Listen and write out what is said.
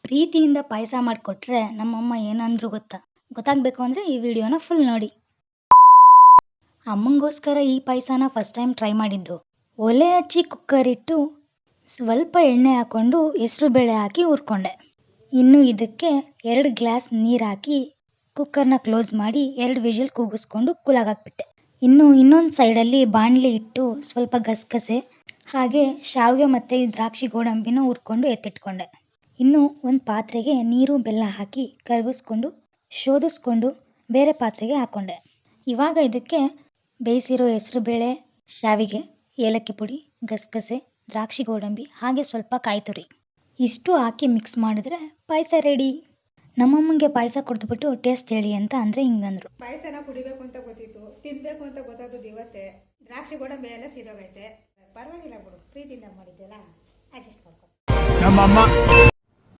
ಪ್ರೀತಿಯಿಂದ ಪಾಯಸ ಮಾಡಿಕೊಟ್ರೆ ನಮ್ಮಮ್ಮ ಏನಂದ್ರು ಗೊತ್ತಾ? ಗೊತ್ತಾಗಬೇಕು ಅಂದರೆ ಈ ವಿಡಿಯೋನ ಫುಲ್ ನೋಡಿ. ಅಮ್ಮಂಗೋಸ್ಕರ ಈ ಪಾಯಸನ ಫಸ್ಟ್ ಟೈಮ್ ಟ್ರೈ ಮಾಡಿದ್ದು. ಒಲೆ ಹಚ್ಚಿ ಕುಕ್ಕರ್ ಇಟ್ಟು ಸ್ವಲ್ಪ ಎಣ್ಣೆ ಹಾಕ್ಕೊಂಡು ಹೆಸರುಬೇಳೆ ಹಾಕಿ ಹುರ್ಕೊಂಡೆ. ಇನ್ನು ಇದಕ್ಕೆ 2 ಗ್ಲಾಸ್ ನೀರು ಹಾಕಿ ಕುಕ್ಕರ್ನ ಕ್ಲೋಸ್ ಮಾಡಿ 2 ವಿಷಲ್ ಕೂಗಿಸ್ಕೊಂಡು ಕೂಲಾಗಾಕ್ಬಿಟ್ಟೆ. ಇನ್ನು ಇನ್ನೊಂದು ಸೈಡಲ್ಲಿ ಬಾಣಲಿ ಇಟ್ಟು ಸ್ವಲ್ಪ ಗಸಗಸೆ ಹಾಗೆ ಶಾವಿಗೆ ಮತ್ತು ದ್ರಾಕ್ಷಿ ಗೋಡಂಬಿನ ಹುರ್ಕೊಂಡು ಎತ್ತಿಟ್ಕೊಂಡೆ. ಇನ್ನು ಒಂದು ಪಾತ್ರೆಗೆ ನೀರು ಬೆಲ್ಲ ಹಾಕಿ ಕರಗಿಸ್ಕೊಂಡು ಶೋಧಿಸ್ಕೊಂಡು ಬೇರೆ ಪಾತ್ರೆಗೆ ಹಾಕ್ಕೊಂಡೆ. ಇವಾಗ ಇದಕ್ಕೆ ಬೇಯಿಸಿರೋ ಹೆಸರುಬೇಳೆ, ಶಾವಿಗೆ, ಏಲಕ್ಕಿ ಪುಡಿ, ಗಸಗಸೆ, ದ್ರಾಕ್ಷಿ ಗೋಡಂಬಿ ಹಾಗೆ ಸ್ವಲ್ಪ ಕಾಯಿ ತುರಿ ಇಷ್ಟು ಹಾಕಿ ಮಿಕ್ಸ್ ಮಾಡಿದ್ರೆ ಪಾಯಸ ರೆಡಿ. ನಮ್ಮಮ್ಮಂಗೆ ಪಾಯಸ ಕೊಡ್ದುಬಿಟ್ಟು ಟೇಸ್ಟ್ ಹೇಳಿ ಅಂತ ಅಂದರೆ ಹಿಂಗಂದ್ರು. ಪಾಯಸನ ಕುಡಿಬೇಕು ಅಂತ ಗೊತ್ತಿತ್ತು, ತಿನ್ಬೇಕು ಅಂತ ಗೊತ್ತಾಗೋದು ಇವತ್ತೇ. ದ್ರಾಕ್ಷಿ ಗೋಡಂಬಿ ಎಲ್ಲ ಸಿರೋಗೈತೆ, ಪರವಾಗಿಲ್ಲ ಬಿಡು, ಪ್ರೀತಿಯಿಂದ ಮಾಡಿದ್ದೆಲ್ಲ ಅಡ್ಜಸ್ಟ್ ಮಾಡ್ಕೊ.